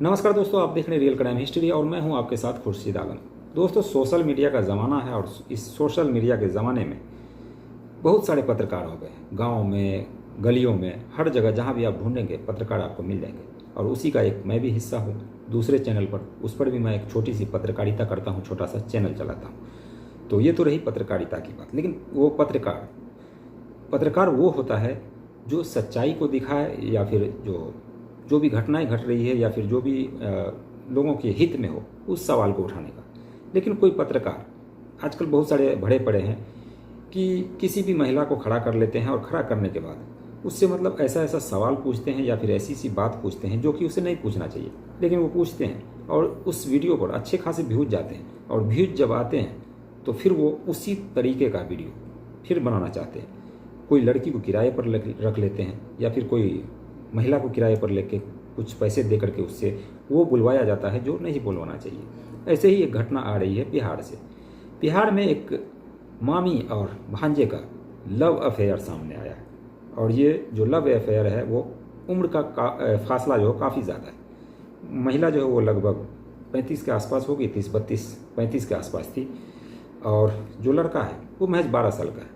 नमस्कार दोस्तों, आप देख रहे हैं रियल क्राइम हिस्ट्री और मैं हूं आपके साथ खुर्शीद आलम। दोस्तों, सोशल मीडिया का ज़माना है और इस सोशल मीडिया के ज़माने में बहुत सारे पत्रकार हो गए। गाँव में, गलियों में, हर जगह जहां भी आप ढूंढेंगे पत्रकार आपको मिल जाएंगे। और उसी का एक मैं भी हिस्सा हूं। दूसरे चैनल पर, उस पर भी मैं एक छोटी सी पत्रकारिता करता हूं, छोटा सा चैनल चलाता हूं। तो ये तो रही पत्रकारिता की बात। लेकिन वो पत्रकार वो होता है जो सच्चाई को दिखाए, या फिर जो भी घटनाएं घट रही है, या फिर जो भी लोगों के हित में हो, उस सवाल को उठाने का। लेकिन कोई पत्रकार आजकल बहुत सारे भरे पड़े हैं कि किसी भी महिला को खड़ा कर लेते हैं और खड़ा करने के बाद उससे मतलब ऐसा ऐसा सवाल पूछते हैं या फिर ऐसी सी बात पूछते हैं जो कि उसे नहीं पूछना चाहिए, लेकिन वो पूछते हैं और उस वीडियो पर अच्छे खासे व्यूज जाते हैं। और व्यूज जब आते हैं तो फिर वो उसी तरीके का वीडियो फिर बनाना चाहते हैं। कोई लड़की को किराए पर रख लेते हैं, या फिर कोई महिला को किराए पर लेके कुछ पैसे दे करके उससे वो बुलवाया जाता है जो नहीं बुलवाना चाहिए। ऐसे ही एक घटना आ रही है बिहार से। बिहार में एक मामी और भांजे का लव अफेयर सामने आया है। और ये जो लव अफेयर है वो उम्र का फासला जो काफ़ी ज़्यादा है। महिला जो है वो लगभग 35 के आसपास होगी, 30-32-35 के आसपास थी। और जो लड़का है वो महज 12 साल का है।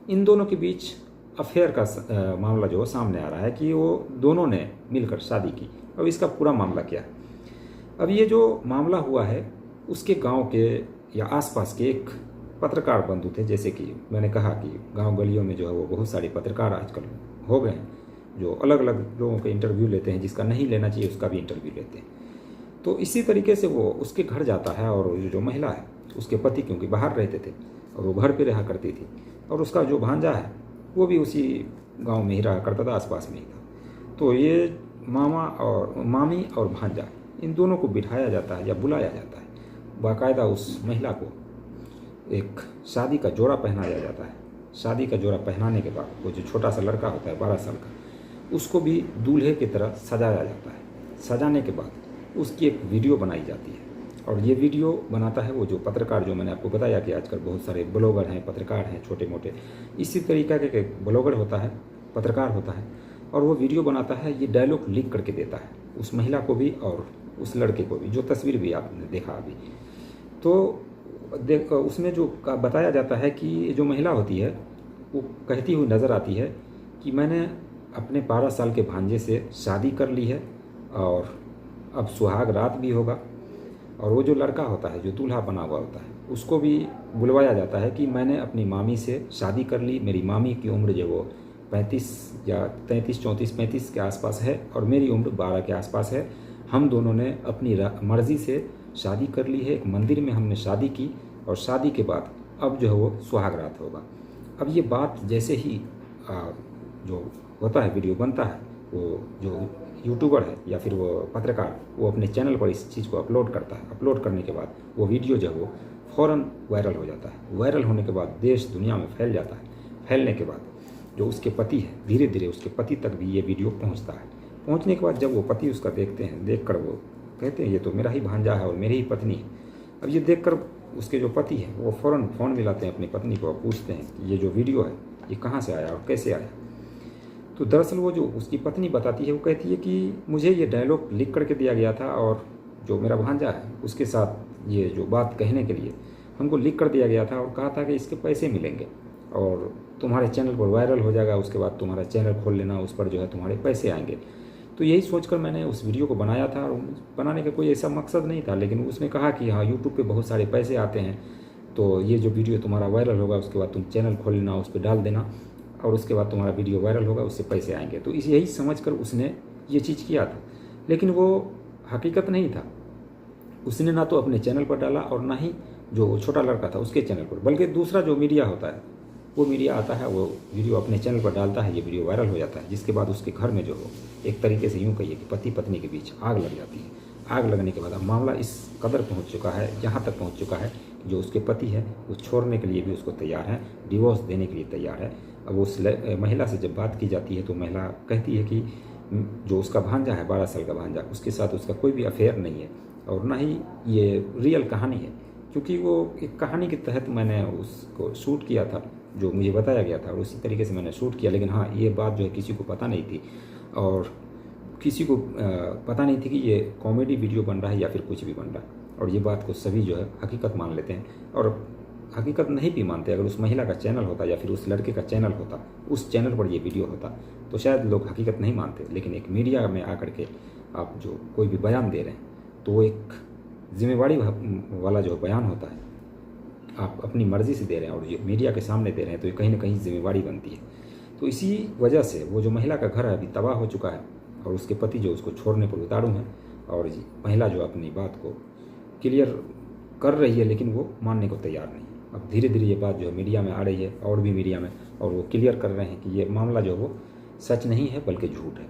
इन दोनों के बीच अफेयर का मामला जो सामने आ रहा है कि वो दोनों ने मिलकर शादी की। अब इसका पूरा मामला क्या है? अब ये जो मामला हुआ है उसके गांव के या आसपास के एक पत्रकार बंधु थे। जैसे कि मैंने कहा कि गांव गलियों में जो है वो बहुत सारे पत्रकार आजकल हो गए हैं जो अलग अलग लोगों के इंटरव्यू लेते हैं, जिसका नहीं लेना चाहिए उसका भी इंटरव्यू लेते हैं। तो इसी तरीके से वो उसके घर जाता है और जो महिला है उसके पति क्योंकि बाहर रहते थे और वो घर पर रहा करती थी, और उसका जो भांजा है वो भी उसी गांव में ही रहा करता था, आसपास में ही था। तो ये मामी और भांजा, इन दोनों को बिठाया जाता है या बुलाया जाता है। बाकायदा उस महिला को एक शादी का जोड़ा पहनाया जाता है। शादी का जोड़ा पहनाने के बाद वो जो छोटा सा लड़का होता है 12 साल का, उसको भी दूल्हे की तरह सजाया जाता है। सजाने के बाद उसकी एक वीडियो बनाई जाती है। और ये वीडियो बनाता है वो जो पत्रकार, जो मैंने आपको बताया कि आजकल बहुत सारे ब्लॉगर हैं, पत्रकार हैं छोटे मोटे, इसी तरीका के ब्लॉगर होता है, पत्रकार होता है। और वो वीडियो बनाता है, ये डायलॉग लिख करके देता है उस महिला को भी और उस लड़के को भी, जो तस्वीर भी आपने देखा अभी। तो उसमें जो बताया जाता है कि जो महिला होती है वो कहती हुई नज़र आती है कि मैंने अपने 12 साल के भांजे से शादी कर ली है और अब सुहाग रात भी होगा। और वो जो लड़का होता है, जो दूल्हा बना हुआ होता है, उसको भी बुलवाया जाता है कि मैंने अपनी मामी से शादी कर ली। मेरी मामी की उम्र जो वो 35 या 33, 34, 35 के आसपास है और मेरी उम्र 12 के आसपास है। हम दोनों ने अपनी मर्ज़ी से शादी कर ली है। एक मंदिर में हमने शादी की और शादी के बाद अब जो है वो सुहाग रात होगा। अब ये बात जैसे ही जो होता है, वीडियो बनता है, वो जो यूट्यूबर है या फिर वो पत्रकार, वो अपने चैनल पर इस चीज़ को अपलोड करता है। अपलोड करने के बाद वो वीडियो जो है वो फ़ौरन वायरल हो जाता है। वायरल होने के बाद देश दुनिया में फैल जाता है। फैलने के बाद जो उसके पति है, धीरे धीरे उसके पति तक भी ये वीडियो पहुंचता है। पहुंचने के बाद जब वो पति उसका देखते हैं, देखकर वो कहते हैं ये तो मेरा ही भांजा है और मेरी ही पत्नी है। अब ये देखकर उसके जो पति हैं वो फ़ौरन फ़ोन मिलाते हैं अपनी पत्नी को और पूछते हैं कि ये जो वीडियो है ये कहाँ से आया और कैसे आया। तो दरअसल वो जो उसकी पत्नी बताती है, वो कहती है कि मुझे ये डायलॉग लिख करके दिया गया था और जो मेरा भांजा है उसके साथ ये जो बात कहने के लिए हमको लिख कर दिया गया था और कहा था कि इसके पैसे मिलेंगे और तुम्हारे चैनल पर वायरल हो जाएगा, उसके बाद तुम्हारा चैनल खोल लेना, उस पर जो है तुम्हारे पैसे आएंगे। तो यही सोचकर मैंने उस वीडियो को बनाया था। और बनाने का कोई ऐसा मकसद नहीं था, लेकिन उसने कहा कि हाँ, यूट्यूब पे बहुत सारे पैसे आते हैं, तो ये जो वीडियो तुम्हारा वायरल होगा उसके बाद तुम चैनल खोल लेना, उस पर डाल देना और उसके बाद तुम्हारा वीडियो वायरल होगा, उससे पैसे आएंगे। तो यही समझकर उसने ये चीज़ किया था। लेकिन वो हकीकत नहीं था। उसने ना तो अपने चैनल पर डाला और ना ही जो छोटा लड़का था उसके चैनल पर, बल्कि दूसरा जो मीडिया होता है, वो मीडिया आता है, वो वीडियो अपने चैनल पर डालता है, ये वीडियो वायरल हो जाता है। जिसके बाद उसके घर में जो हो, एक तरीके से यूँ कहिए कि पति पत्नी के बीच आग लग जाती है। आग लगने के बाद अब मामला इस कदर पहुँच चुका है, यहाँ तक पहुँच चुका है जो उसके पति है वो छोड़ने के लिए भी उसको तैयार है, डिवोर्स देने के लिए तैयार है। अब उस महिला से जब बात की जाती है तो महिला कहती है कि जो उसका भांजा है, 12 साल का भांजा, उसके साथ उसका कोई भी अफेयर नहीं है और ना ही ये रियल कहानी है, क्योंकि वो एक कहानी के तहत मैंने उसको शूट किया था जो मुझे बताया गया था और उसी तरीके से मैंने शूट किया। लेकिन हाँ, ये बात जो है किसी को पता नहीं थी और किसी को पता नहीं थी कि ये कॉमेडी वीडियो बन रहा है या फिर कुछ भी बन रहा है, और ये बात को सभी जो है हकीकत मान लेते हैं। और हकीकत नहीं भी मानते, अगर उस महिला का चैनल होता या फिर उस लड़के का चैनल होता, उस चैनल पर ये वीडियो होता, तो शायद लोग हकीकत नहीं मानते। लेकिन एक मीडिया में आकर के आप जो कोई भी बयान दे रहे हैं, तो वो एक जिम्मेवारी वाला जो बयान होता है, आप अपनी मर्ज़ी से दे रहे हैं और ये मीडिया के सामने दे रहे हैं, तो ये कहीं ना कहीं जिम्मेवारी बनती है। तो इसी वजह से वो जो महिला का घर है अभी तबाह हो चुका है, और उसके पति जो उसको छोड़ने पर उतारू हैं, और महिला जो अपनी बात को क्लियर कर रही है लेकिन वो मानने को तैयार नहीं। अब धीरे धीरे ये बात जो है मीडिया में आ रही है, और भी मीडिया में, और वो क्लियर कर रहे हैं कि ये मामला जो वो सच नहीं है बल्कि झूठ है।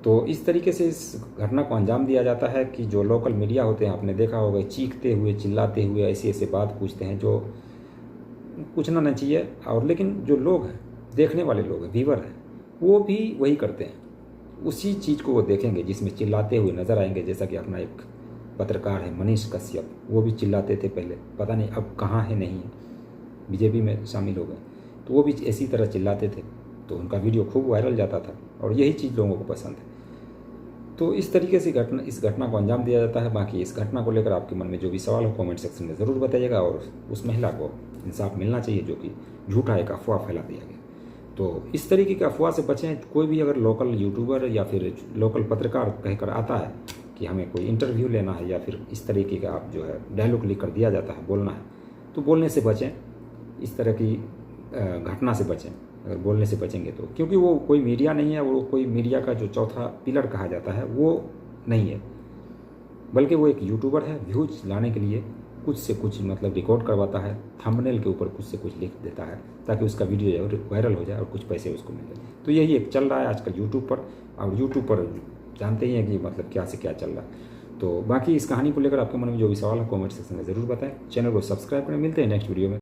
तो इस तरीके से इस घटना को अंजाम दिया जाता है कि जो लोकल मीडिया होते हैं, आपने देखा होगा, चीखते हुए चिल्लाते हुए ऐसी ऐसे बात पूछते हैं जो पूछना नहीं चाहिए। और लेकिन जो लोग हैं, देखने वाले लोग हैं, व्यूअर हैं, वो भी वही करते हैं, उसी चीज़ को वो देखेंगे जिसमें चिल्लाते हुए नज़र आएंगे। जैसा कि अपना एक पत्रकार है मनीष कश्यप, वो भी चिल्लाते थे पहले, पता नहीं अब कहाँ है, नहीं है, बीजेपी में शामिल हो गए, तो वो भी इसी तरह चिल्लाते थे, तो उनका वीडियो खूब वायरल जाता था, और यही चीज़ लोगों को पसंद है। तो इस तरीके से इस घटना को अंजाम दिया जाता है। बाकी इस घटना को लेकर आपके मन में जो भी सवाल हो कमेंट सेक्शन में ज़रूर बताइएगा, और उस महिला को इंसाफ मिलना चाहिए जो कि झूठा एक अफवाह फैला दिया गया। तो इस तरीके की अफवाह से बचें। कोई भी अगर लोकल यूट्यूबर या फिर लोकल पत्रकार कहकर आता है कि हमें कोई इंटरव्यू लेना है, या फिर इस तरीके का आप जो है डायलॉग लिख कर दिया जाता है, बोलना है, तो बोलने से बचें, इस तरह की घटना से बचें। अगर बोलने से बचेंगे तो, क्योंकि वो कोई मीडिया नहीं है, वो कोई मीडिया का जो चौथा पिलर कहा जाता है वो नहीं है, बल्कि वो एक यूट्यूबर है। व्यूज लाने के लिए कुछ से कुछ मतलब रिकॉर्ड करवाता है, थंबनेल के ऊपर कुछ से कुछ लिख देता है ताकि उसका वीडियो जो है वायरल हो जाए और कुछ पैसे उसको मिले। तो यही एक चल रहा है आजकल यूट्यूब पर, और यूट्यूब पर जानते ही हैं कि मतलब क्या से क्या चल रहा है। तो बाकी इस कहानी को लेकर आपके मन में जो भी सवाल है कमेंट सेक्शन में ज़रूर बताएं। चैनल को सब्सक्राइब करें। मिलते हैं नेक्स्ट वीडियो में।